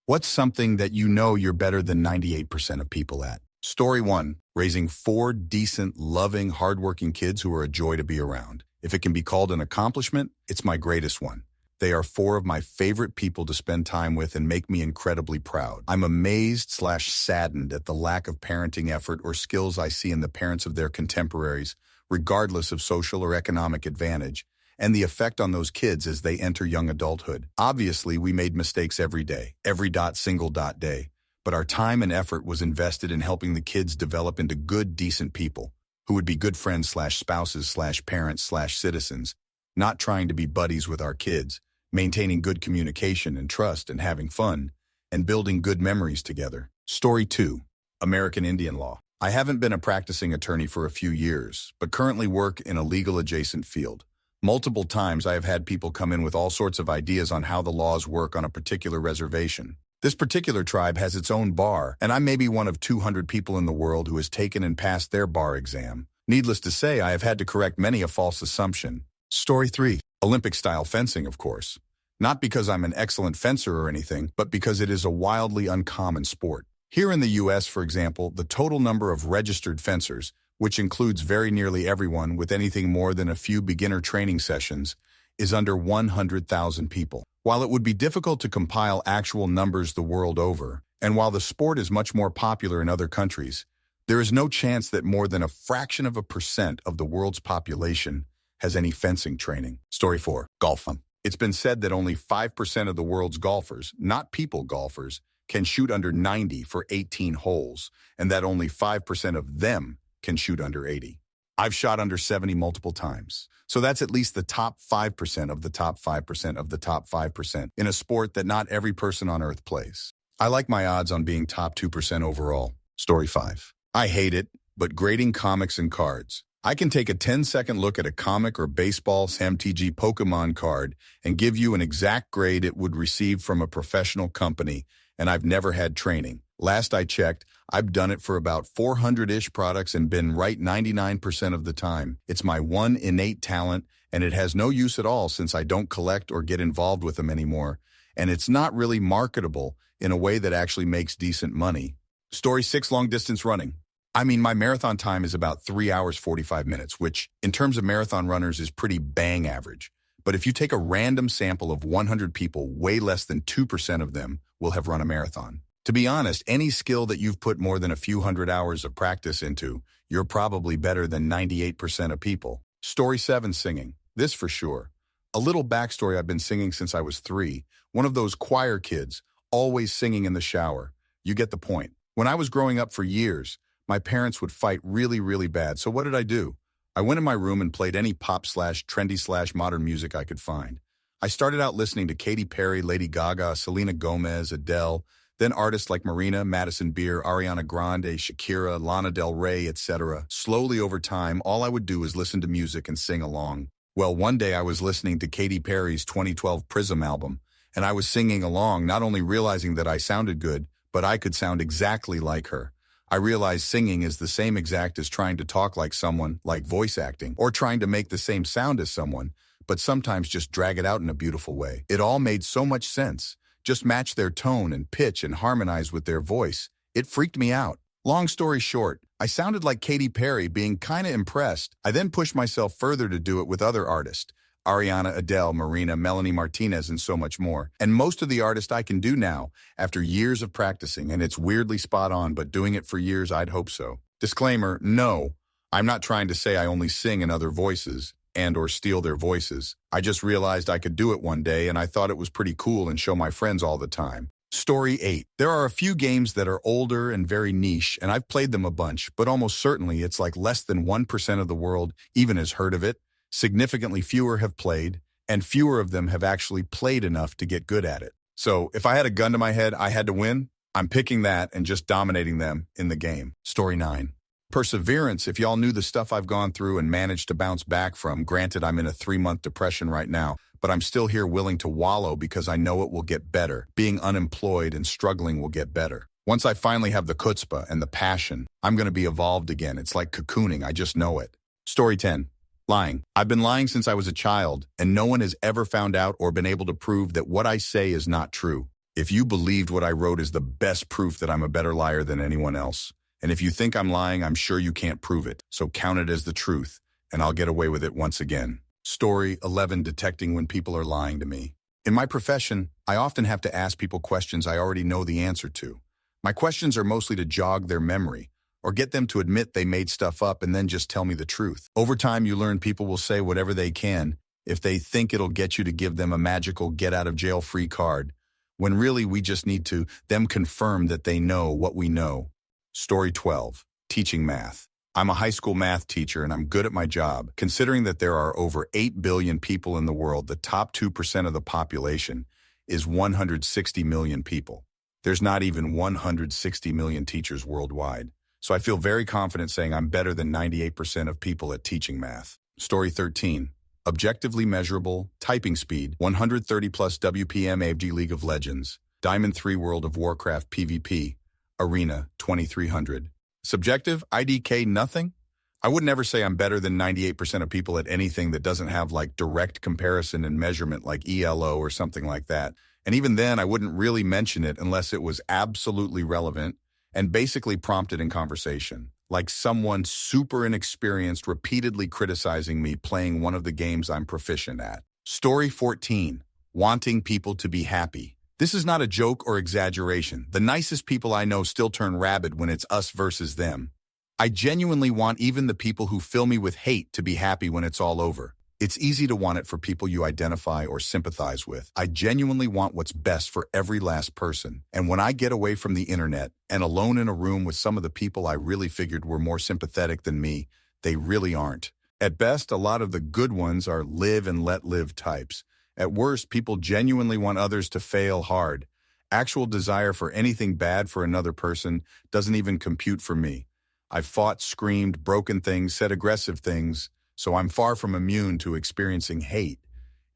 What's something that you know you're better than 98% of people at? Story 1. Raising 4 decent, loving, hardworking kids who are a joy to be around. If it can be called an accomplishment, it's my greatest one. They are 4 of my favorite people to spend time with and make me incredibly proud. I'm amazed/saddened at the lack of parenting effort or skills I see in the parents of their contemporaries, regardless of social or economic advantage, and the effect on those kids as they enter young adulthood. Obviously, we made mistakes every day, every single day, but our time and effort was invested in helping the kids develop into good, decent people who would be good friends/spouses/parents/citizens, not trying to be buddies with our kids, maintaining good communication and trust and having fun, and building good memories together. Story 2. American Indian Law. I haven't been a practicing attorney for a few years, but currently work in a legal adjacent field. Multiple times I have had people come in with all sorts of ideas on how the laws work on a particular reservation. This particular tribe has its own bar, and I may be one of 200 people in the world who has taken and passed their bar exam. Needless to say, I have had to correct many a false assumption. Story 3. Olympic-style fencing, of course. Not because I'm an excellent fencer or anything, but because it is a wildly uncommon sport. Here in the US, for example, the total number of registered fencers, which includes very nearly everyone with anything more than a few beginner training sessions, is under 100,000 people. While it would be difficult to compile actual numbers the world over, and while the sport is much more popular in other countries, there is no chance that more than a fraction of a percent of the world's population has any fencing training. Story 4. Golf. It's been said that only 5% of the world's golfers, not people golfers, can shoot under 90 for 18 holes, and that only 5% of them can shoot under 80. I've shot under 70 multiple times. So that's at least the top 5% of the top 5% of the top 5% in a sport that not every person on earth plays. I like my odds on being top 2% overall. Story 5. I hate it, but grading comics and cards. I can take a 10-second look at a comic or baseball MTG Pokemon card and give you an exact grade it would receive from a professional company, and I've never had training. Last I checked, I've done it for about 400-ish products and been right 99% of the time. It's my one innate talent, and it has no use at all since I don't collect or get involved with them anymore, and it's not really marketable in a way that actually makes decent money. Story 6. Long-distance running. My marathon time is about 3 hours 45 minutes, which, in terms of marathon runners, is pretty bang average. But if you take a random sample of 100 people, way less than 2% of them will have run a marathon. To be honest, any skill that you've put more than a few hundred hours of practice into, you're probably better than 98% of people. Story 7. Singing. This for sure. A little backstory: I've been singing since I was 3. One of those choir kids, always singing in the shower. You get the point. When I was growing up for years, my parents would fight really bad. So what did I do? I went in my room and played any pop/trendy/modern music I could find. I started out listening to Katy Perry, Lady Gaga, Selena Gomez, Adele, then artists like Marina, Madison Beer, Ariana Grande, Shakira, Lana Del Rey, etc. Slowly over time, all I would do was listen to music and sing along. Well, one day I was listening to Katy Perry's 2012 Prism album, and I was singing along, not only realizing that I sounded good, but I could sound exactly like her. I realized singing is the same exact as trying to talk like someone, like voice acting, or trying to make the same sound as someone, but sometimes just drag it out in a beautiful way. It all made so much sense. Just match their tone and pitch and harmonize with their voice. It freaked me out. Long story short, I sounded like Katy Perry, being kinda impressed. I then pushed myself further to do it with other artists: Ariana, Adele, Marina, Melanie Martinez, and so much more. And most of the artists I can do now, after years of practicing, and it's weirdly spot on, but doing it for years, I'd hope so. Disclaimer: no, I'm not trying to say I only sing in other voices and/or steal their voices. I just realized I could do it one day, and I thought it was pretty cool and show my friends all the time. Story 8. There are a few games that are older and very niche, and I've played them a bunch, but almost certainly it's like less than 1% of the world even has heard of it. Significantly fewer have played, and fewer of them have actually played enough to get good at it. So if I had a gun to my head, I had to win, I'm picking that and just dominating them in the game. Story 9. Perseverance. If y'all knew the stuff I've gone through and managed to bounce back from, granted I'm in a 3-month depression right now, but I'm still here willing to wallow because I know it will get better. Being unemployed and struggling will get better. Once I finally have the chutzpah and the passion, I'm going to be evolved again. It's like cocooning, I just know it. Story 10. Lying. I've been lying since I was a child, and no one has ever found out or been able to prove that what I say is not true. If you believed what I wrote is the best proof that I'm a better liar than anyone else, and if you think I'm lying, I'm sure you can't prove it. So count it as the truth, and I'll get away with it once again. Story 11, detecting when people are lying to me. In my profession, I often have to ask people questions I already know the answer to. My questions are mostly to jog their memory, or get them to admit they made stuff up and then just tell me the truth. Over time, you learn people will say whatever they can if they think it'll get you to give them a magical get-out-of-jail-free card, when really we just need to them confirm that they know what we know. Story 12, teaching math. I'm a high school math teacher and I'm good at my job. Considering that there are over 8 billion people in the world, the top 2% of the population is 160 million people. There's not even 160 million teachers worldwide. So I feel very confident saying I'm better than 98% of people at teaching math. Story 13, objectively measurable, typing speed, 130 plus WPM AFG League of Legends, Diamond 3 World of Warcraft PvP, Arena 2300. Subjective, IDK nothing? I would never say I'm better than 98% of people at anything that doesn't have like direct comparison and measurement like ELO or something like that. And even then, I wouldn't really mention it unless it was absolutely relevant and basically prompted in conversation. Like someone super inexperienced repeatedly criticizing me playing one of the games I'm proficient at. Story 14, wanting people to be happy. This is not a joke or exaggeration. The nicest people I know still turn rabid when it's us versus them. I genuinely want even the people who fill me with hate to be happy when it's all over. It's easy to want it for people you identify or sympathize with. I genuinely want what's best for every last person. And when I get away from the internet and alone in a room with some of the people I really figured were more sympathetic than me, they really aren't. At best, a lot of the good ones are live and let live types. At worst, people genuinely want others to fail hard. Actual desire for anything bad for another person doesn't even compute for me. I've fought, screamed, broken things, said aggressive things, so I'm far from immune to experiencing hate.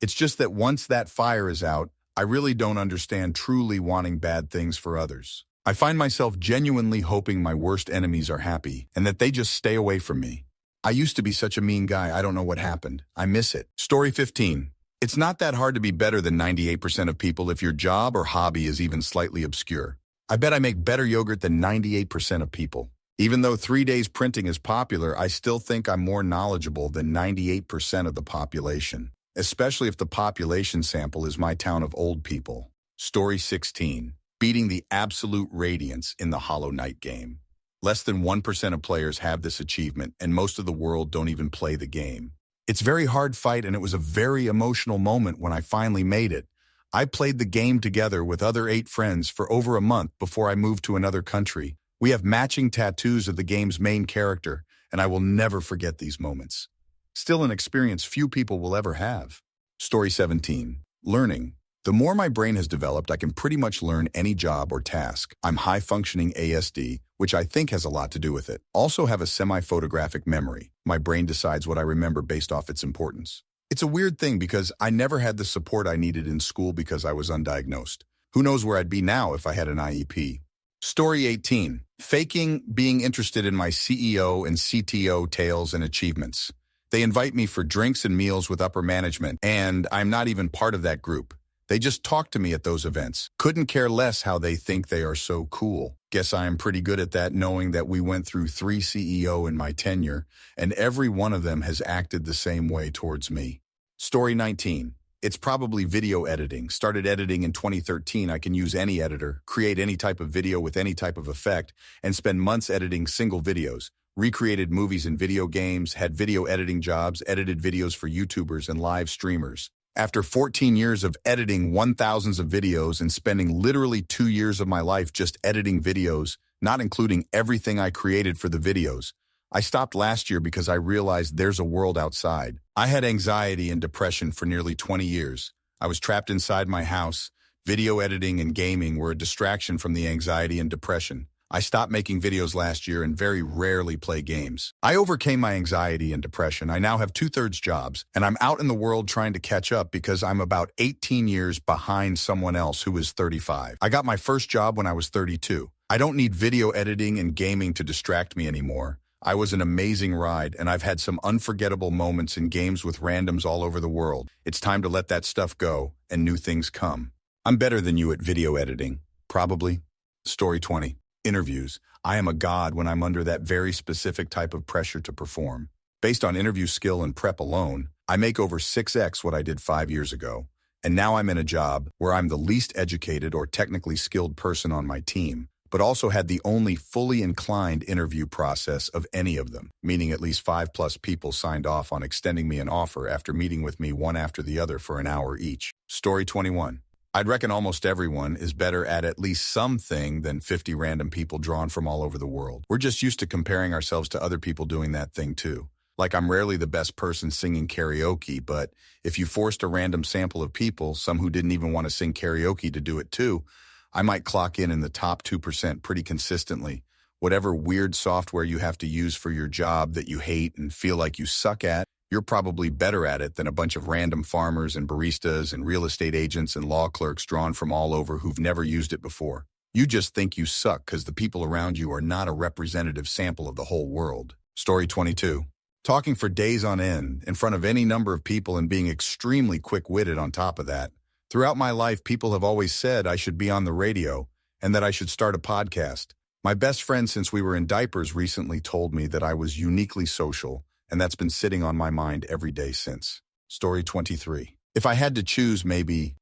It's just that once that fire is out, I really don't understand truly wanting bad things for others. I find myself genuinely hoping my worst enemies are happy and that they just stay away from me. I used to be such a mean guy, I don't know what happened. I miss it. Story 15. It's not that hard to be better than 98% of people if your job or hobby is even slightly obscure. I bet I make better yogurt than 98% of people. Even though 3 days printing is popular, I still think I'm more knowledgeable than 98% of the population, especially if the population sample is my town of old people. Story 16, beating the absolute radiance in the Hollow Knight game. Less than 1% of players have this achievement, and most of the world don't even play the game. It's a very hard fight, and it was a very emotional moment when I finally made it. I played the game together with other 8 friends for over a month before I moved to another country. We have matching tattoos of the game's main character, and I will never forget these moments. Still an experience few people will ever have. Story 17, learning. The more my brain has developed, I can pretty much learn any job or task. I'm high-functioning ASD, which I think has a lot to do with it. Also have a semi-photographic memory. My brain decides what I remember based off its importance. It's a weird thing because I never had the support I needed in school because I was undiagnosed. Who knows where I'd be now if I had an IEP. Story 18, faking being interested in my CEO and CTO tales and achievements. They invite me for drinks and meals with upper management, and I'm not even part of that group. They just talk to me at those events. Couldn't care less how they think they are so cool. Guess I am pretty good at that, knowing that we went through 3 CEO in my tenure, and every one of them has acted the same way towards me. Story 19. It's probably video editing. Started editing in 2013. I can use any editor, create any type of video with any type of effect, and spend months editing single videos. Recreated movies and video games, had video editing jobs, edited videos for YouTubers and live streamers. After 14 years of editing 1,000s of videos and spending literally 2 years of my life just editing videos, not including everything I created for the videos, I stopped last year because I realized there's a world outside. I had anxiety and depression for nearly 20 years. I was trapped inside my house. Video editing and gaming were a distraction from the anxiety and depression. I stopped making videos last year and very rarely play games. I overcame my anxiety and depression. I now have 2/3 jobs, and I'm out in the world trying to catch up because I'm about 18 years behind someone else who is 35. I got my first job when I was 32. I don't need video editing and gaming to distract me anymore. I was an amazing ride, and I've had some unforgettable moments in games with randoms all over the world. It's time to let that stuff go, and new things come. I'm better than you at video editing. Probably. Story 20. Interviews. I am a god when I'm under that very specific type of pressure to perform. Based on interview skill and prep alone, I make over 6x what I did 5 years ago. And now I'm in a job where I'm the least educated or technically skilled person on my team, but also had the only fully inclined interview process of any of them, meaning at least 5+ people signed off on extending me an offer after meeting with me one after the other for an hour each. Story 21. I'd reckon almost everyone is better at least something than 50 random people drawn from all over the world. We're just used to comparing ourselves to other people doing that thing too. Like I'm rarely the best person singing karaoke, but if you forced a random sample of people, some who didn't even want to sing karaoke to do it too, I might clock in the top 2% pretty consistently. Whatever weird software you have to use for your job that you hate and feel like you suck at, you're probably better at it than a bunch of random farmers and baristas and real estate agents and law clerks drawn from all over who've never used it before. You just think you suck because the people around you are not a representative sample of the whole world. Story 22. Talking for days on end in front of any number of people and being extremely quick-witted on top of that. Throughout my life, people have always said I should be on the radio and that I should start a podcast. My best friend since we were in diapers recently told me that I was uniquely social, and that's been sitting on my mind every day since. Story 23. If I had to choose, maybe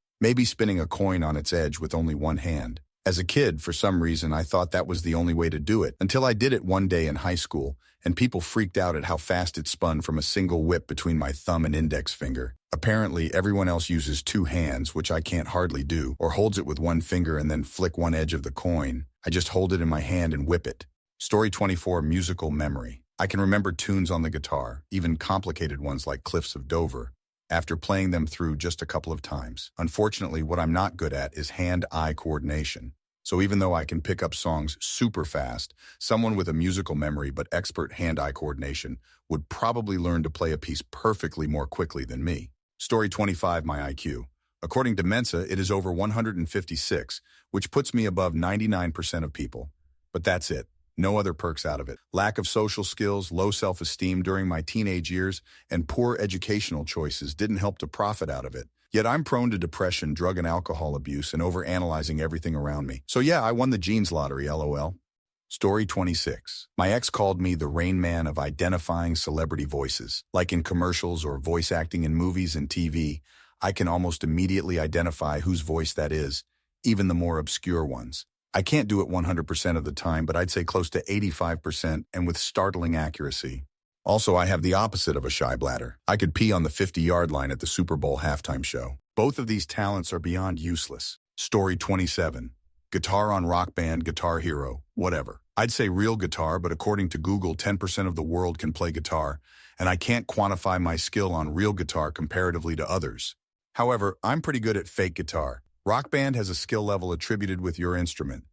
spinning a coin on its edge with only one hand. As a kid, for some reason, I thought that was the only way to do it, until I did it one day in high school, and people freaked out at how fast it spun from a single whip between my thumb and index finger. Apparently, everyone else uses two hands, which I can't hardly do, or holds it with one finger and then flick one edge of the coin. I just hold it in my hand and whip it. Story 24. Musical memory. I can remember tunes on the guitar, even complicated ones like Cliffs of Dover, after playing them through just a couple of times. Unfortunately, what I'm not good at is hand-eye coordination. So even though I can pick up songs super fast, someone with a musical memory but expert hand-eye coordination would probably learn to play a piece perfectly more quickly than me. Story 25. My IQ. According to Mensa, it is over 156, which puts me above 99% of people. But that's it. No other perks out of it. Lack of social skills, low self-esteem during my teenage years, and poor educational choices didn't help to profit out of it. Yet I'm prone to depression, drug and alcohol abuse, and overanalyzing everything around me. So yeah, I won the genes lottery, LOL. Story 26. My ex called me the Rain Man of identifying celebrity voices. Like in commercials or voice acting in movies and TV, I can almost immediately identify whose voice that is, even the more obscure ones. I can't do it 100% of the time, but I'd say close to 85% and with startling accuracy. Also, I have the opposite of a shy bladder. I could pee on the 50-yard line at the Super Bowl halftime show. Both of these talents are beyond useless. Story 27. Guitar on Rock Band, Guitar Hero, whatever. I'd say real guitar, but according to Google, 10% of the world can play guitar, and I can't quantify my skill on real guitar comparatively to others. However, I'm pretty good at fake guitar. Rock Band has a skill level attributed with your instrument.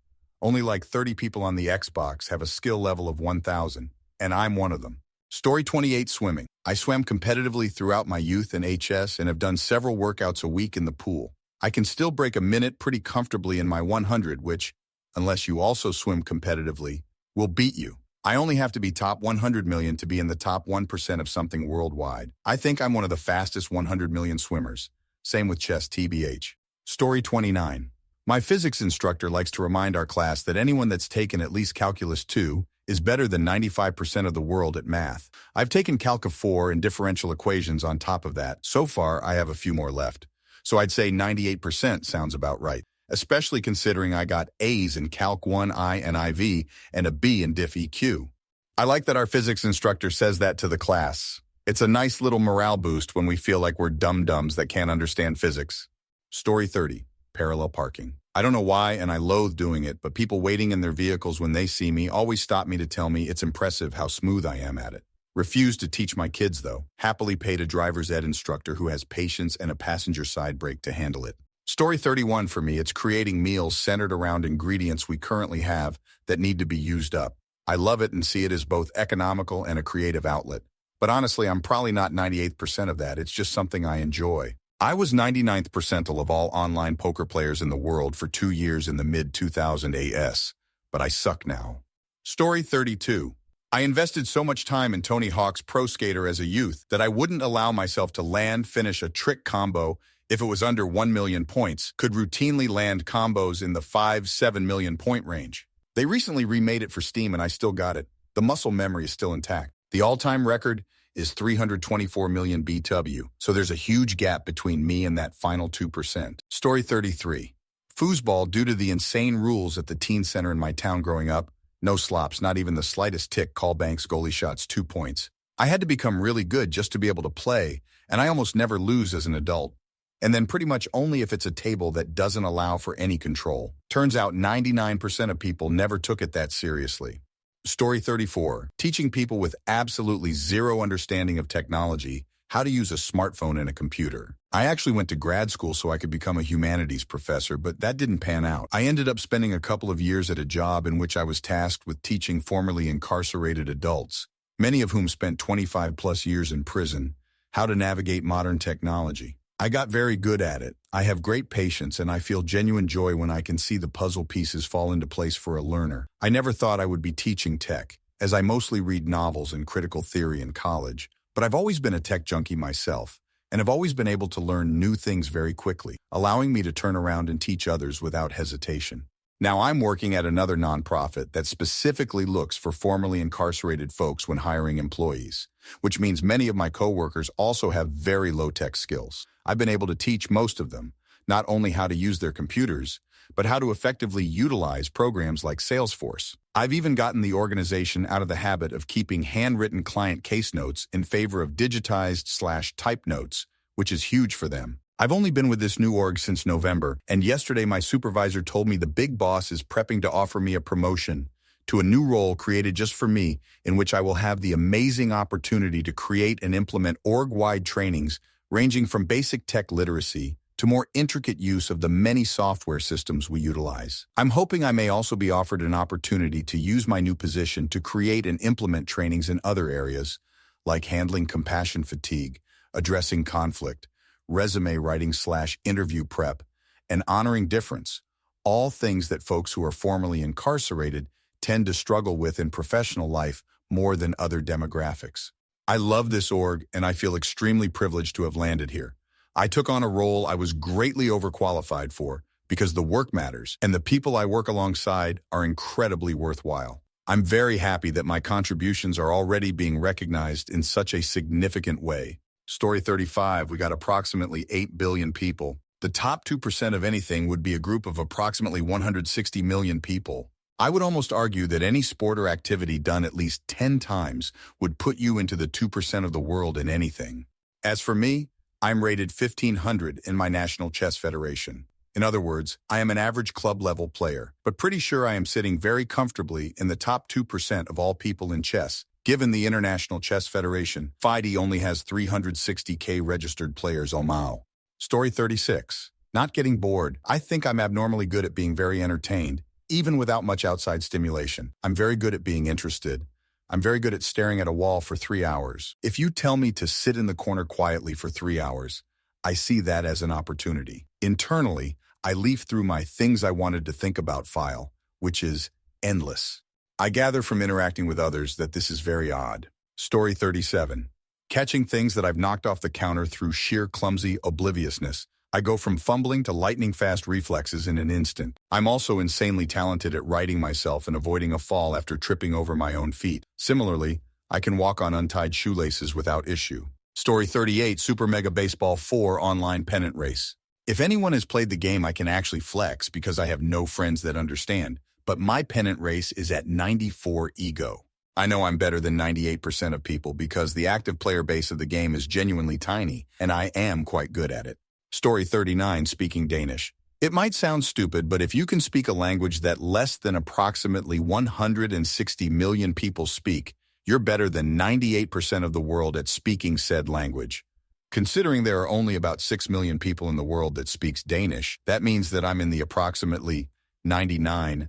Only like 30 people on the Xbox have a skill level of 1,000, and I'm one of them. Story 28. Swimming. I swam competitively throughout my youth in HS and have done several workouts a week in the pool. I can still break a minute pretty comfortably in my 100, which, unless you also swim competitively, will beat you. I only have to be top 100 million to be in the top 1% of something worldwide. I think I'm one of the fastest 100 million swimmers. Same with chess, TBH. Story 29. My physics instructor likes to remind our class that anyone that's taken at least Calculus 2 is better than 95% of the world at math. I've taken Calc 4 and differential equations on top of that. So far, I have a few more left. So I'd say 98% sounds about right, especially considering I got A's in Calc 1I and IV and a B in Diff EQ. I like that our physics instructor says that to the class. It's a nice little morale boost when we feel like we're dum-dums that can't understand physics. Story 30. Parallel parking. I don't know why, and I loathe doing it, but people waiting in their vehicles when they see me always stop me to tell me it's impressive how smooth I am at it. Refuse to teach my kids, though. Happily paid a driver's ed instructor who has patience and a passenger side brake to handle it. Story 31 for me, it's creating meals centered around ingredients we currently have that need to be used up. I love it and see it as both economical and a creative outlet. But honestly, I'm probably not 98% of that. It's just something I enjoy. I was 99th percentile of all online poker players in the world for 2 years in the mid-2000 AS, but I suck now. Story 32. I invested so much time in Tony Hawk's Pro Skater as a youth that I wouldn't allow myself to land, finish a trick combo, If it was under 1 million points, could routinely land combos in the 5-7 million point range. They recently remade it for Steam and I still got it. The muscle memory is still intact. The all-time record is 324 million BW, so there's a huge gap between me and that final 2%. Story 33. Foosball, due to the insane rules at the teen center in my town growing up, no slops, not even the slightest tick, call banks, goalie shots, 2 points. I had to become really good just to be able to play, and I almost never lose as an adult. And then pretty much only if it's a table that doesn't allow for any control. Turns out 99% of people never took it that seriously. Story 34. Teaching people with absolutely zero understanding of technology how to use a smartphone and a computer. I actually went to grad school so I could become a humanities professor, but that didn't pan out. I ended up spending a couple of years at a job in which I was tasked with teaching formerly incarcerated adults, many of whom spent 25 plus years in prison, how to navigate modern technology. I got very good at it. I have great patience and I feel genuine joy when I can see the puzzle pieces fall into place for a learner. I never thought I would be teaching tech, as I mostly read novels and critical theory in college, but I've always been a tech junkie myself, and have always been able to learn new things very quickly, allowing me to turn around and teach others without hesitation. Now I'm working at another nonprofit that specifically looks for formerly incarcerated folks when hiring employees, which means many of my coworkers also have very low-tech skills. I've been able to teach most of them, not only how to use their computers, but how to effectively utilize programs like Salesforce. I've even gotten the organization out of the habit of keeping handwritten client case notes in favor of digitized/type notes, which is huge for them. I've only been with this new org since November, and yesterday my supervisor told me the big boss is prepping to offer me a promotion to a new role created just for me, in which I will have the amazing opportunity to create and implement org-wide trainings ranging from basic tech literacy to more intricate use of the many software systems we utilize. I'm hoping I may also be offered an opportunity to use my new position to create and implement trainings in other areas, like handling compassion fatigue, addressing conflict, resume writing/interview prep, and honoring difference, all things that folks who are formerly incarcerated tend to struggle with in professional life more than other demographics. I love this org, and I feel extremely privileged to have landed here. I took on a role I was greatly overqualified for because the work matters, and the people I work alongside are incredibly worthwhile. I'm very happy that my contributions are already being recognized in such a significant way. Story 35, we got approximately 8 billion people. The top 2% of anything would be a group of approximately 160 million people. I would almost argue that any sport or activity done at least 10 times would put you into the 2% of the world in anything. As for me, I'm rated 1500 in my National Chess Federation. In other words, I am an average club-level player, but pretty sure I am sitting very comfortably in the top 2% of all people in chess. Given the International Chess Federation, FIDE only has 360K registered players. Omao. Story 36. Not getting bored. I think I'm abnormally good at being very entertained, even without much outside stimulation. I'm very good at being interested. I'm very good at staring at a wall for 3 hours. If you tell me to sit in the corner quietly for 3 hours, I see that as an opportunity. Internally, I leaf through my things I wanted to think about file, which is endless. I gather from interacting with others that this is very odd. Story 37. Catching things that I've knocked off the counter through sheer clumsy obliviousness. I go from fumbling to lightning-fast reflexes in an instant. I'm also insanely talented at righting myself and avoiding a fall after tripping over my own feet. Similarly, I can walk on untied shoelaces without issue. Story 38, Super Mega Baseball 4 Online Pennant Race. If anyone has played the game, I can actually flex because I have no friends that understand, but my pennant race is at 94 ego. I know I'm better than 98% of people because the active player base of the game is genuinely tiny, and I am quite good at it. Story 39, Speaking Danish. It might sound stupid, but if you can speak a language that less than approximately 160 million people speak, you're better than 98% of the world at speaking said language. Considering there are only about 6 million people in the world that speaks Danish, that means that I'm in the approximately 925%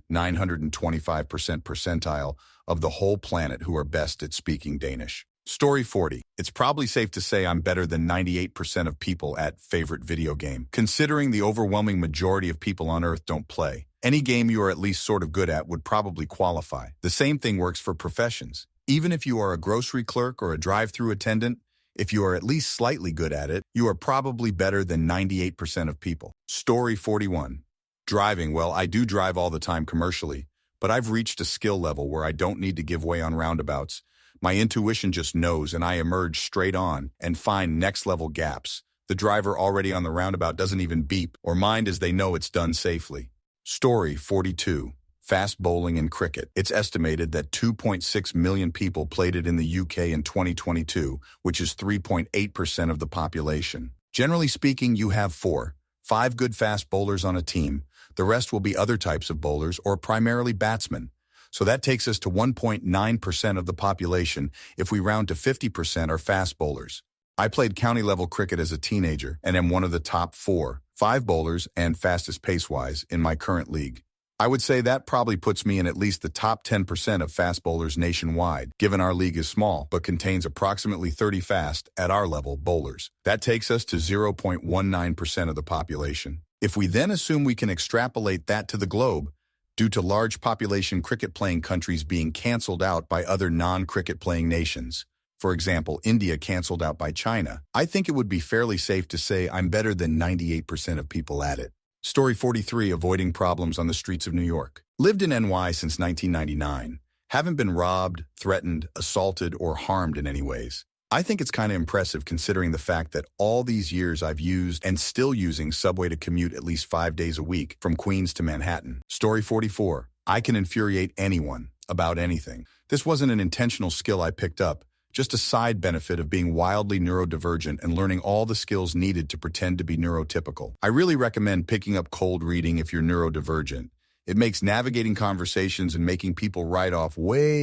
percentile of the whole planet who are best at speaking Danish. Story 40. It's probably safe to say I'm better than 98% of people at favorite video game, considering the overwhelming majority of people on Earth don't play. Any game you are at least sort of good at would probably qualify. The same thing works for professions. Even if you are a grocery clerk or a drive-through attendant, If you are at least slightly good at it, you are probably better than 98% of people. Story 41. Driving. Well, I do drive all the time commercially, but I've reached a skill level where I don't need to give way on roundabouts. My intuition just knows, and I emerge straight on and find next-level gaps. The driver already on the roundabout doesn't even beep or mind as they know it's done safely. Story 42. Fast bowling and cricket. It's estimated that 2.6 million people played it in the UK in 2022, which is 3.8% of the population. Generally speaking, you have 5 good fast bowlers on a team. The rest will be other types of bowlers or primarily batsmen. So that takes us to 1.9% of the population. If we round to 50% are fast bowlers. I played county-level cricket as a teenager and am one of the top 5 bowlers and fastest pace-wise in my current league. I would say that probably puts me in at least the top 10% of fast bowlers nationwide, given our league is small but contains approximately 30 fast, at our level, bowlers. That takes us to 0.19% of the population. If we then assume we can extrapolate that to the globe, due to large population cricket-playing countries being canceled out by other non-cricket-playing nations, for example, India canceled out by China, I think it would be fairly safe to say I'm better than 98% of people at it. Story 43. Avoiding problems on the streets of New York. Lived in NY since 1999. Haven't been robbed, threatened, assaulted, or harmed in any ways. I think it's kind of impressive considering the fact that all these years I've used and still using subway to commute at least 5 days a week from Queens to Manhattan. Story 44. I can infuriate anyone about anything. This wasn't an intentional skill I picked up, just a side benefit of being wildly neurodivergent and learning all the skills needed to pretend to be neurotypical. I really recommend picking up cold reading if you're neurodivergent. It makes navigating conversations and making people write off way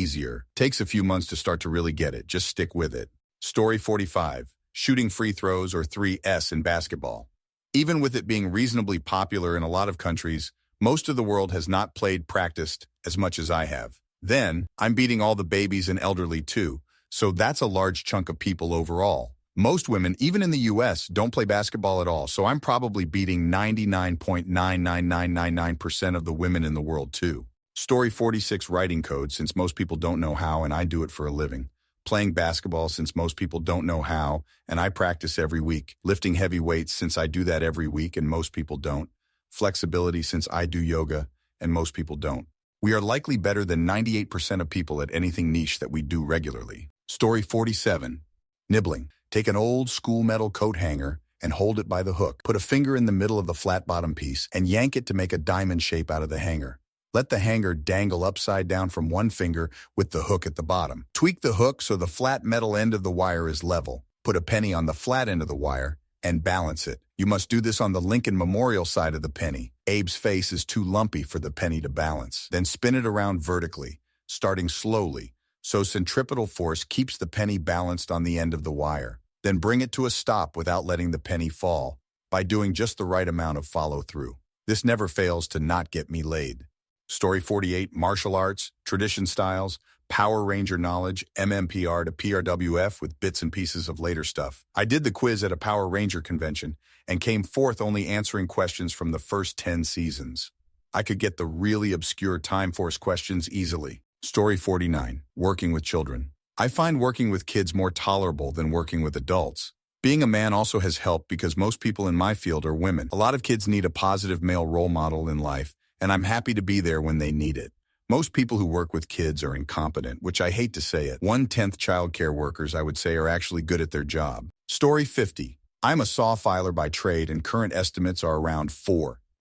easier. Takes a few months to start to really get it. Just stick with it. Story 45. Shooting free throws, or 3S, in basketball. Even with it being reasonably popular in a lot of countries, most of the world has not practiced as much as I have. Then, I'm beating all the babies and elderly too, so that's a large chunk of people overall. Most women, even in the US, don't play basketball at all, so I'm probably beating 99.99999% of the women in the world too. Story 46. Writing code, since most people don't know how and I do it for a living. Playing basketball, since most people don't know how and I practice every week. Lifting heavy weights, since I do that every week and most people don't. Flexibility, since I do yoga and most people don't. We are likely better than 98% of people at anything niche that we do regularly. Story 47. Nibbling. Take an old school metal coat hanger and hold it by the hook. Put a finger in the middle of the flat bottom piece and yank it to make a diamond shape out of the hanger. Let the hanger dangle upside down from one finger with the hook at the bottom. Tweak the hook so the flat metal end of the wire is level. Put a penny on the flat end of the wire and balance it. You must do this on the Lincoln Memorial side of the penny. Abe's face is too lumpy for the penny to balance. Then spin it around vertically, starting slowly, so centripetal force keeps the penny balanced on the end of the wire. Then bring it to a stop without letting the penny fall, by doing just the right amount of follow-through. This never fails to not get me laid. Story 48. Martial arts, tradition styles, Power Ranger knowledge, MMPR to PRWF with bits and pieces of later stuff. I did the quiz at a Power Ranger convention and came fourth only answering questions from the first 10 seasons. I could get the really obscure Time Force questions easily. Story 49. Working with children. I find working with kids more tolerable than working with adults. Being a man also has helped because most people in my field are women. A lot of kids need a positive male role model in life, and I'm happy to be there when they need it. Most people who work with kids are incompetent, which I hate to say it. 1/10 childcare workers, I would say, are actually good at their job. Story 50. I'm a saw filer by trade, and current estimates are around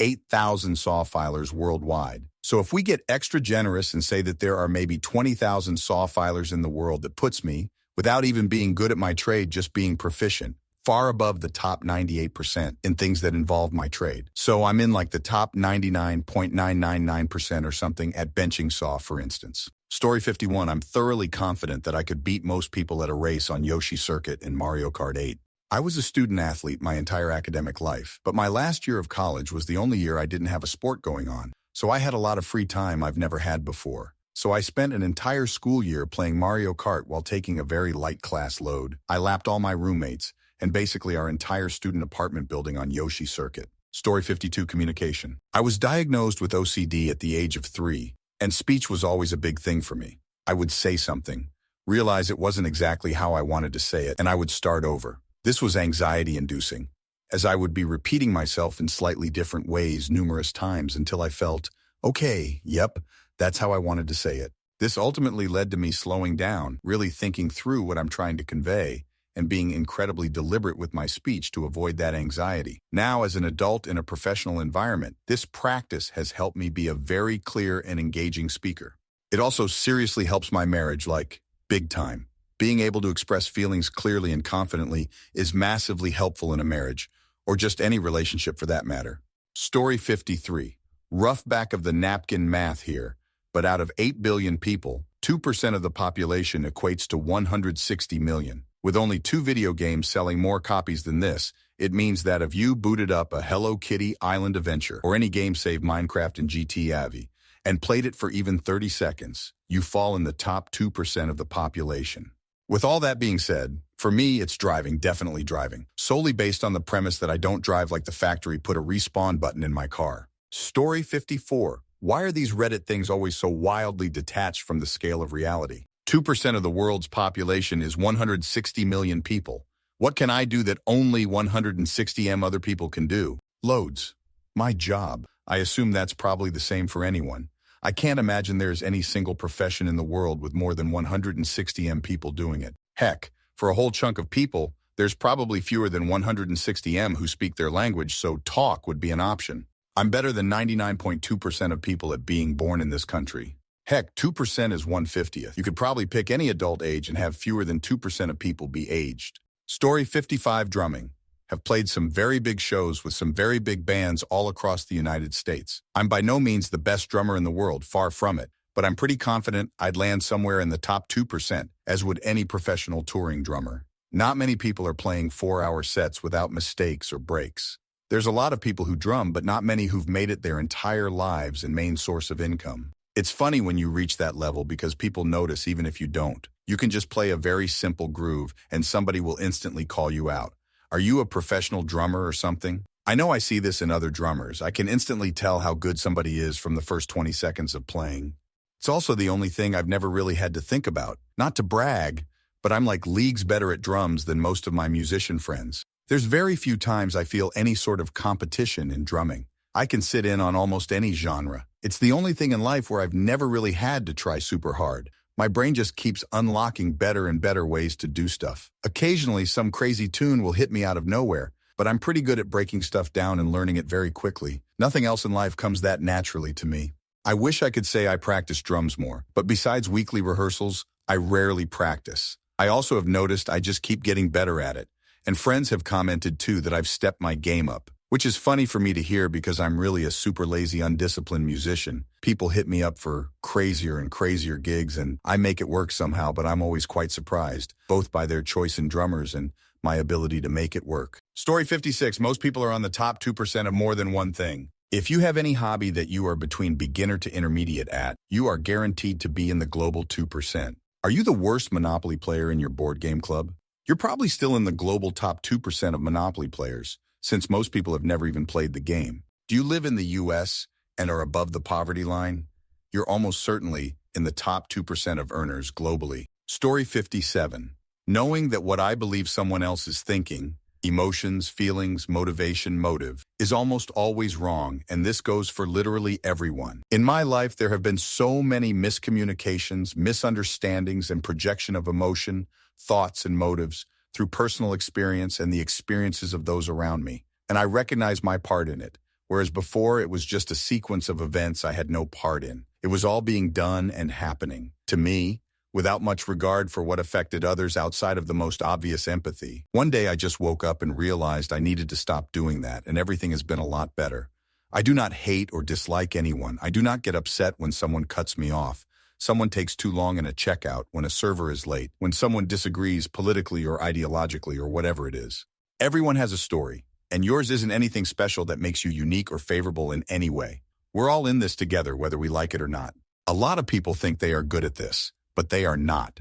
8,000 saw filers worldwide. So if we get extra generous and say that there are maybe 20,000 saw filers in the world, that puts me, without even being good at my trade, just being proficient, far above the top 98% in things that involve my trade. So I'm in like the top 99.999% or something at benching saw, for instance. Story 51. I'm thoroughly confident that I could beat most people at a race on Yoshi Circuit in Mario Kart 8. I was a student athlete my entire academic life, but my last year of college was the only year I didn't have a sport going on, so I had a lot of free time I've never had before. So I spent an entire school year playing Mario Kart while taking a very light class load. I lapped all my roommates, and basically our entire student apartment building on Yoshi Circuit. Story 52. Communication. I was diagnosed with OCD at the age of 3, and speech was always a big thing for me. I would say something, realize it wasn't exactly how I wanted to say it, and I would start over. This was anxiety-inducing, as I would be repeating myself in slightly different ways numerous times until I felt, okay, yep, that's how I wanted to say it. This ultimately led to me slowing down, really thinking through what I'm trying to convey, and being incredibly deliberate with my speech to avoid that anxiety. Now, as an adult in a professional environment, this practice has helped me be a very clear and engaging speaker. It also seriously helps my marriage, like, big time. Being able to express feelings clearly and confidently is massively helpful in a marriage, or just any relationship for that matter. Story 53. Rough back of the napkin math here, but out of 8 billion people, 2% of the population equates to 160 million. With only 2 video games selling more copies than this, it means that if you booted up a Hello Kitty Island Adventure or any game save Minecraft and GTA and played it for even 30 seconds, you fall in the top 2% of the population. With all that being said, for me, it's driving, definitely driving, solely based on the premise that I don't drive like the factory put a respawn button in my car. Story 54. Why are these Reddit things always so wildly detached from the scale of reality? 2% of the world's population is 160 million people. What can I do that only 160 other people can do? Loads. My job. I assume that's probably the same for anyone. I can't imagine there's any single profession in the world with more than 160 people doing it. Heck, for a whole chunk of people, there's probably fewer than 160 who speak their language, so talk would be an option. I'm better than 99.2% of people at being born in this country. Heck, 2% is 1/50th. You could probably pick any adult age and have fewer than 2% of people be aged. Story 55. Drumming. Have played some very big shows with some very big bands all across the United States. I'm by no means the best drummer in the world, far from it, but I'm pretty confident I'd land somewhere in the top 2%, as would any professional touring drummer. Not many people are playing 4-hour sets without mistakes or breaks. There's a lot of people who drum, but not many who've made it their entire lives and main source of income. It's funny when you reach that level because people notice even if you don't. You can just play a very simple groove and somebody will instantly call you out. Are you a professional drummer or something? I know I see this in other drummers. I can instantly tell how good somebody is from the first 20 seconds of playing. It's also the only thing I've never really had to think about. Not to brag, but I'm like leagues better at drums than most of my musician friends. There's very few times I feel any sort of competition in drumming. I can sit in on almost any genre. It's the only thing in life where I've never really had to try super hard. My brain just keeps unlocking better and better ways to do stuff. Occasionally, some crazy tune will hit me out of nowhere, but I'm pretty good at breaking stuff down and learning it very quickly. Nothing else in life comes that naturally to me. I wish I could say I practice drums more, but besides weekly rehearsals, I rarely practice. I also have noticed I just keep getting better at it, and friends have commented too that I've stepped my game up. Which is funny for me to hear because I'm really a super lazy, undisciplined musician. People hit me up for crazier and crazier gigs and I make it work somehow, but I'm always quite surprised, both by their choice in drummers and my ability to make it work. Story 56. Most people are on the top 2% of more than one thing. If you have any hobby that you are between beginner to intermediate at, you are guaranteed to be in the global 2%. Are you the worst Monopoly player in your board game club? You're probably still in the global top 2% of Monopoly players, since most people have never even played the game. Do you live in the US and are above the poverty line? You're almost certainly in the top 2% of earners globally. Story 57. Knowing that what I believe someone else is thinking, emotions, feelings, motivation, motive, is almost always wrong, and this goes for literally everyone. In my life, there have been so many miscommunications, misunderstandings, and projection of emotion, thoughts, and motives through personal experience and the experiences of those around me. And I recognize my part in it, whereas before it was just a sequence of events I had no part in. It was all being done and happening, to me, without much regard for what affected others outside of the most obvious empathy. One day I just woke up and realized I needed to stop doing that, and everything has been a lot better. I do not hate or dislike anyone. I do not get upset when someone cuts me off. Someone takes too long in a checkout, when a server is late, when someone disagrees politically or ideologically or whatever it is. Everyone has a story, and yours isn't anything special that makes you unique or favorable in any way. We're all in this together, whether we like it or not. A lot of people think they are good at this, but they are not.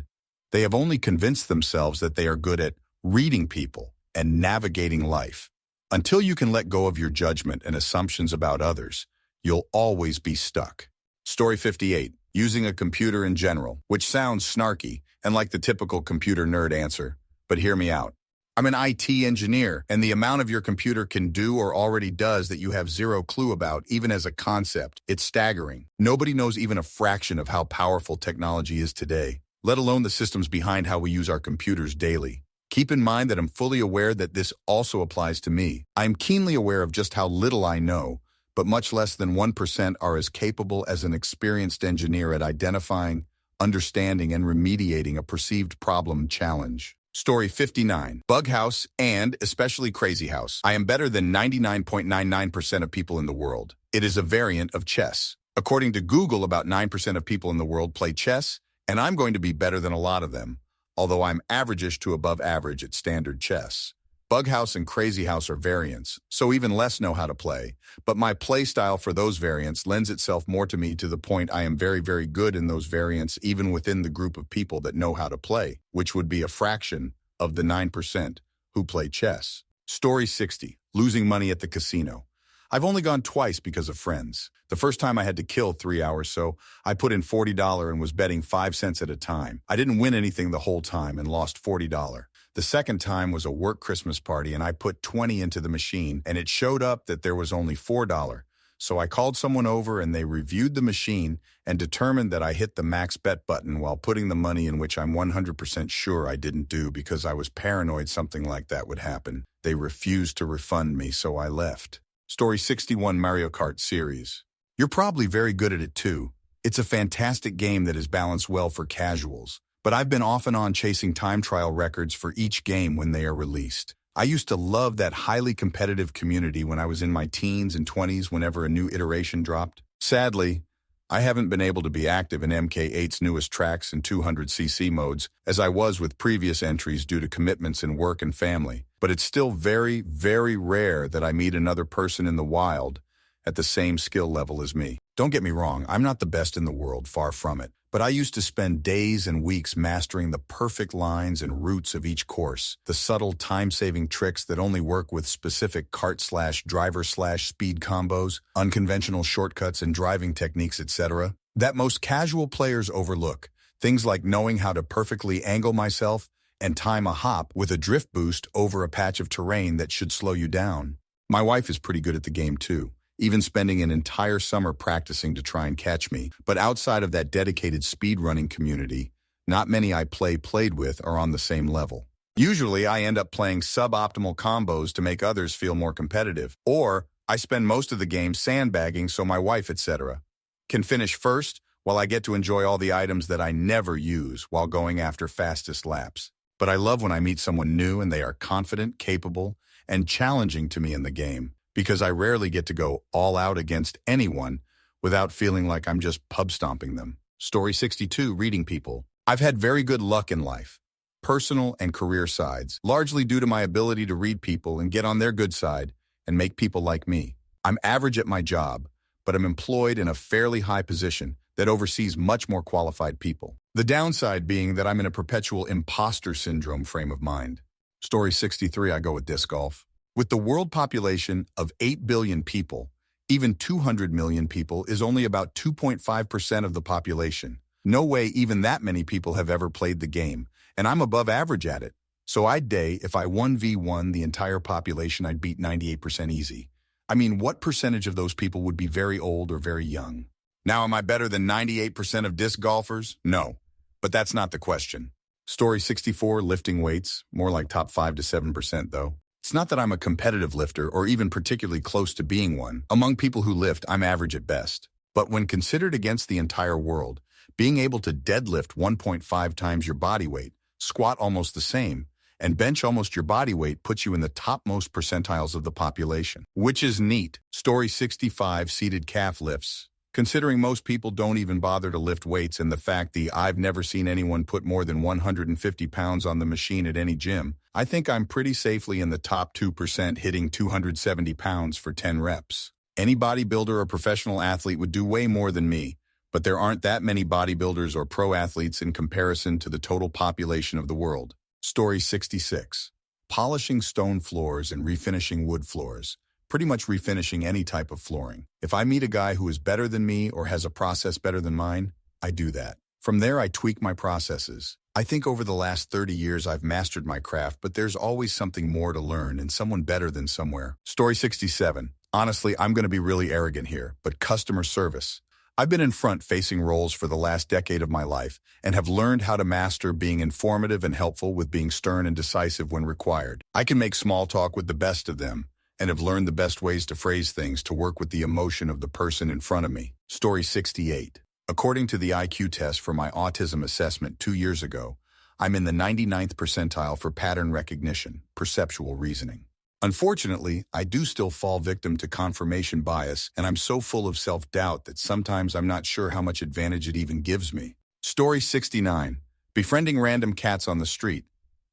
They have only convinced themselves that they are good at reading people and navigating life. Until you can let go of your judgment and assumptions about others, you'll always be stuck. Story 58. Using a computer in general, which sounds snarky and like the typical computer nerd answer, but hear me out. I'm an IT engineer, and the amount of your computer can do or already does that you have zero clue about, even as a concept, it's staggering. Nobody knows even a fraction of how powerful technology is today, let alone the systems behind how we use our computers daily. Keep in mind that I'm fully aware that this also applies to me. I'm keenly aware of just how little I know, but much less than 1% are as capable as an experienced engineer at identifying, understanding, and remediating a perceived problem challenge. Story 59. Bug House and especially Crazy House. I am better than 99.99% of people in the world. It is a variant of chess. According to Google, about 9% of people in the world play chess, and I'm going to be better than a lot of them, although I'm average-ish to above average at standard chess. Bug House and Crazy House are variants, so even less know how to play, but my play style for those variants lends itself more to me to the point I am very, very good in those variants even within the group of people that know how to play, which would be a fraction of the 9% who play chess. Story 60. Losing money at the casino. I've only gone twice because of friends. The first time I had to kill 3 hours, so I put in $40 and was betting 5 cents at a time. I didn't win anything the whole time and lost $40. The second time was a work Christmas party, and I put 20 into the machine, and it showed up that there was only $4. So I called someone over, and they reviewed the machine and determined that I hit the max bet button while putting the money in, which I'm 100% sure I didn't do because I was paranoid something like that would happen. They refused to refund me, so I left. Story 61. Mario Kart Series. You're probably very good at it too. It's a fantastic game that is balanced well for casuals. But I've been off and on chasing time trial records for each game when they are released. I used to love that highly competitive community when I was in my teens and 20s whenever a new iteration dropped. Sadly, I haven't been able to be active in MK8's newest tracks and 200cc modes as I was with previous entries due to commitments in work and family. But it's still very, very rare that I meet another person in the wild at the same skill level as me. Don't get me wrong, I'm not the best in the world, far from it. But I used to spend days and weeks mastering the perfect lines and routes of each course, the subtle time-saving tricks that only work with specific kart/driver/speed combos, unconventional shortcuts and driving techniques, etc., that most casual players overlook. Things like knowing how to perfectly angle myself and time a hop with a drift boost over a patch of terrain that should slow you down. My wife is pretty good at the game too, even spending an entire summer practicing to try and catch me. But outside of that dedicated speedrunning community, not many I played with are on the same level. Usually, I end up playing suboptimal combos to make others feel more competitive, or I spend most of the game sandbagging so my wife, etc., can finish first while I get to enjoy all the items that I never use while going after fastest laps. But I love when I meet someone new and they are confident, capable, and challenging to me in the game, because I rarely get to go all out against anyone without feeling like I'm just pub stomping them. Story 62. Reading people. I've had very good luck in life, personal and career sides, largely due to my ability to read people and get on their good side and make people like me. I'm average at my job, but I'm employed in a fairly high position that oversees much more qualified people. The downside being that I'm in a perpetual imposter syndrome frame of mind. Story 63. I go with disc golf. With the world population of 8 billion people, even 200 million people is only about 2.5% of the population. No way even that many people have ever played the game, and I'm above average at it. So I'd day if I 1v1 the entire population, I'd beat 98% easy. I mean, what percentage of those people would be very old or very young? Now, am I better than 98% of disc golfers? No, but that's not the question. Story 64. Lifting weights, more like top 5 to 7% though. It's not that I'm a competitive lifter or even particularly close to being one. Among people who lift, I'm average at best. But when considered against the entire world, being able to deadlift 1.5 times your body weight, squat almost the same, and bench almost your body weight puts you in the topmost percentiles of the population, which is neat. Story 65. Seated calf lifts. Considering most people don't even bother to lift weights and the fact that I've never seen anyone put more than 150 pounds on the machine at any gym, I think I'm pretty safely in the top 2% hitting 270 pounds for 10 reps. Any bodybuilder or professional athlete would do way more than me, but there aren't that many bodybuilders or pro athletes in comparison to the total population of the world. Story 66. Polishing stone floors and refinishing wood floors. Pretty much refinishing any type of flooring. If I meet a guy who is better than me or has a process better than mine, I do that. From there, I tweak my processes. I think over the last 30 years, I've mastered my craft, but there's always something more to learn and someone better than somewhere. Story 67. Honestly, I'm going to be really arrogant here, but customer service. I've been in front-facing roles for the last decade of my life and have learned how to master being informative and helpful with being stern and decisive when required. I can make small talk with the best of them and have learned the best ways to phrase things to work with the emotion of the person in front of me. Story 68. According to the IQ test for my autism assessment 2 years ago, I'm in the 99th percentile for pattern recognition, perceptual reasoning. Unfortunately, I do still fall victim to confirmation bias, and I'm so full of self-doubt that sometimes I'm not sure how much advantage it even gives me. Story 69. Befriending random cats on the street.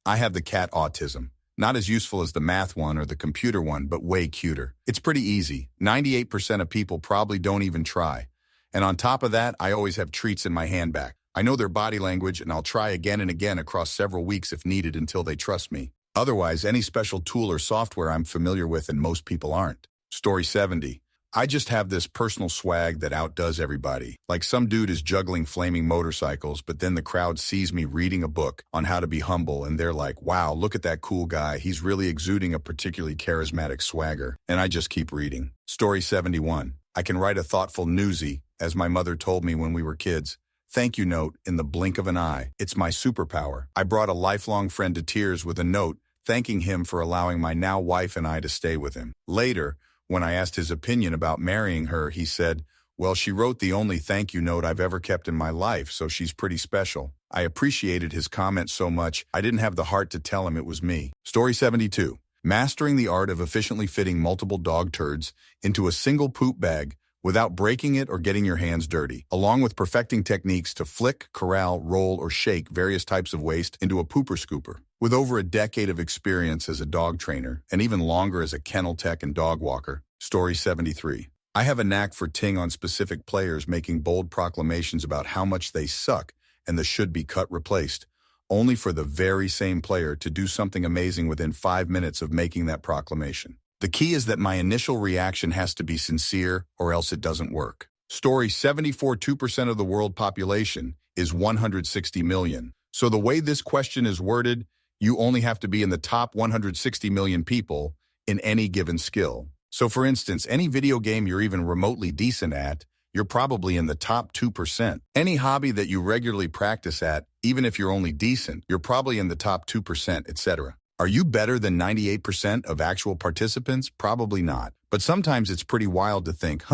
I have the cat autism. Not as useful as the math one or the computer one, but way cuter. It's pretty easy. 98% of people probably don't even try. And on top of that, I always have treats in my handbag. I know their body language, and I'll try again and again across several weeks if needed until they trust me. Otherwise, any special tool or software I'm familiar with and most people aren't. Story 70. I just have this personal swag that outdoes everybody. Like some dude is juggling flaming motorcycles, but then the crowd sees me reading a book on how to be humble, and they're like, wow, look at that cool guy. He's really exuding a particularly charismatic swagger. And I just keep reading. Story 71. I can write a thoughtful newsy, as my mother told me when we were kids. Thank you note in the blink of an eye. It's my superpower. I brought a lifelong friend to tears with a note thanking him for allowing my now wife and I to stay with him. Later, when I asked his opinion about marrying her, he said, well, she wrote the only thank you note I've ever kept in my life, so she's pretty special. I appreciated his comment so much, I didn't have the heart to tell him it was me. Story 72. Mastering the art of efficiently fitting multiple dog turds into a single poop bag without breaking it or getting your hands dirty, along with perfecting techniques to flick, corral, roll, or shake various types of waste into a pooper scooper. With over a decade of experience as a dog trainer, and even longer as a kennel tech and dog walker, Story 73. I have a knack for ting on specific players making bold proclamations about how much they suck and the should-be cut replaced, only for the very same player to do something amazing within 5 minutes of making that proclamation. The key is that my initial reaction has to be sincere, or else it doesn't work. Story 74. 2% of the world population is 160 million. So the way this question is worded, you only have to be in the top 160 million people in any given skill. So for instance, any video game you're even remotely decent at, you're probably in the top 2%. Any hobby that you regularly practice at, even if you're only decent, you're probably in the top 2%, etc. Are you better than 98% of actual participants? Probably not. But sometimes it's pretty wild to think,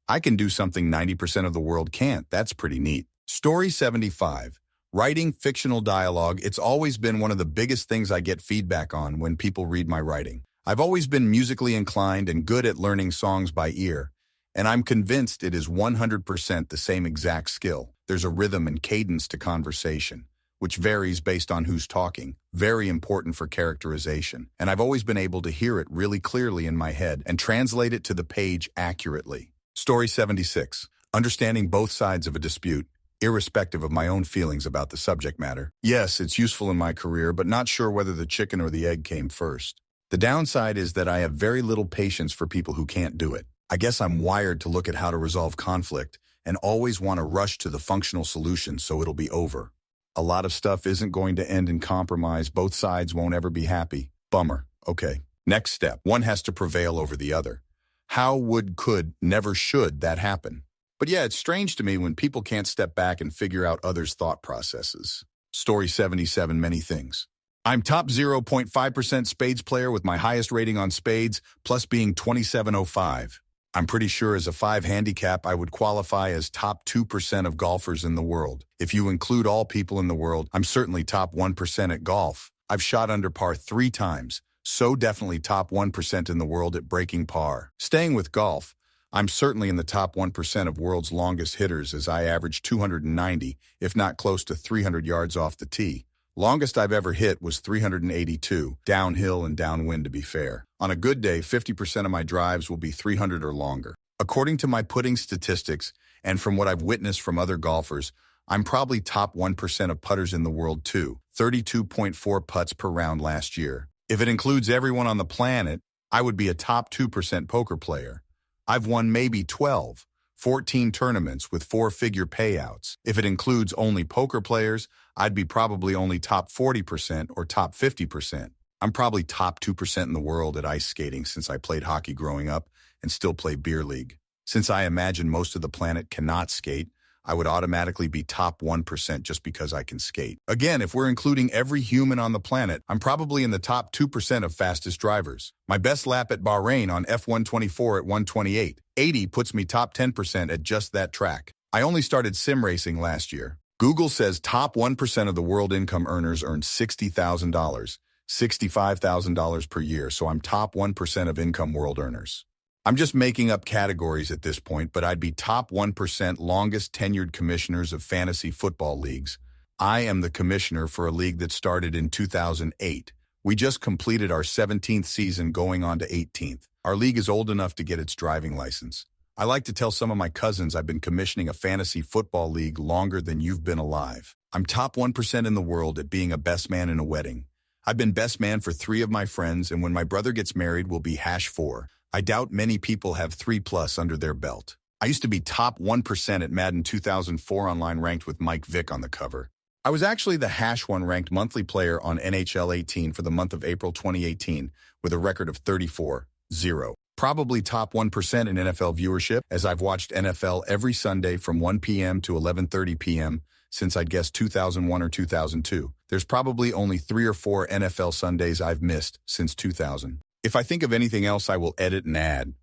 I can do something 90% of the world can't. That's pretty neat. Story 75. Writing fictional dialogue. It's always been one of the biggest things I get feedback on when people read my writing. I've always been musically inclined and good at learning songs by ear, and I'm convinced it is 100% the same exact skill. There's a rhythm and cadence to conversation, which varies based on who's talking, very important for characterization. And I've always been able to hear it really clearly in my head and translate it to the page accurately. Story 76. Understanding both sides of a dispute, irrespective of my own feelings about the subject matter. Yes, it's useful in my career, but not sure whether the chicken or the egg came first. The downside is that I have very little patience for people who can't do it. I guess I'm wired to look at how to resolve conflict and always want to rush to the functional solution so it'll be over. A lot of stuff isn't going to end in compromise. Both sides won't ever be happy. Bummer. Okay. Next step. One has to prevail over the other. How would, could, never should that happen? But yeah, it's strange to me when people can't step back and figure out others' thought processes. Story 77. Many things. I'm top 0.5% spades player with my highest rating on spades, plus being 2705. I'm pretty sure as a 5 handicap, I would qualify as top 2% of golfers in the world. If you include all people in the world, I'm certainly top 1% at golf. I've shot under par 3 times, so definitely top 1% in the world at breaking par. Staying with golf, I'm certainly in the top 1% of world's longest hitters as I average 290, if not close to 300 yards off the tee. Longest I've ever hit was 382, downhill and downwind to be fair. On a good day, 50% of my drives will be 300 or longer. According to my putting statistics, and from what I've witnessed from other golfers, I'm probably top 1% of putters in the world too, 32.4 putts per round last year. If it includes everyone on the planet, I would be a top 2% poker player. I've won maybe 12, 14 tournaments with four-figure payouts. If it includes only poker players, I'd be probably only top 40% or top 50%. I'm probably top 2% in the world at ice skating since I played hockey growing up and still play beer league. Since I imagine most of the planet cannot skate, I would automatically be top 1% just because I can skate. Again, if we're including every human on the planet, I'm probably in the top 2% of fastest drivers. My best lap at Bahrain on F124 at 1:28:80 puts me top 10% at just that track. I only started sim racing last year. Google says top 1% of the world income earners earn $60,000, $65,000 per year, so I'm top 1% of income world earners. I'm just making up categories at this point, but I'd be top 1% longest tenured commissioners of fantasy football leagues. I am the commissioner for a league that started in 2008. We just completed our 17th season going on to 18th. Our league is old enough to get its driving license. I like to tell some of my cousins I've been commissioning a fantasy football league longer than you've been alive. I'm top 1% in the world at being a best man in a wedding. I've been best man for 3 of my friends, and when my brother gets married, we'll be #4. I doubt many people have 3+ under their belt. I used to be top 1% at Madden 2004 online ranked with Mike Vick on the cover. I was actually the #1 ranked monthly player on NHL 18 for the month of April 2018 with a record of 34-0. Probably top 1% in NFL viewership, as I've watched NFL every Sunday from 1 p.m. to 11:30 p.m. since I'd guess 2001 or 2002. There's probably only 3 or 4 NFL Sundays I've missed since 2000. If I think of anything else, I will edit and add.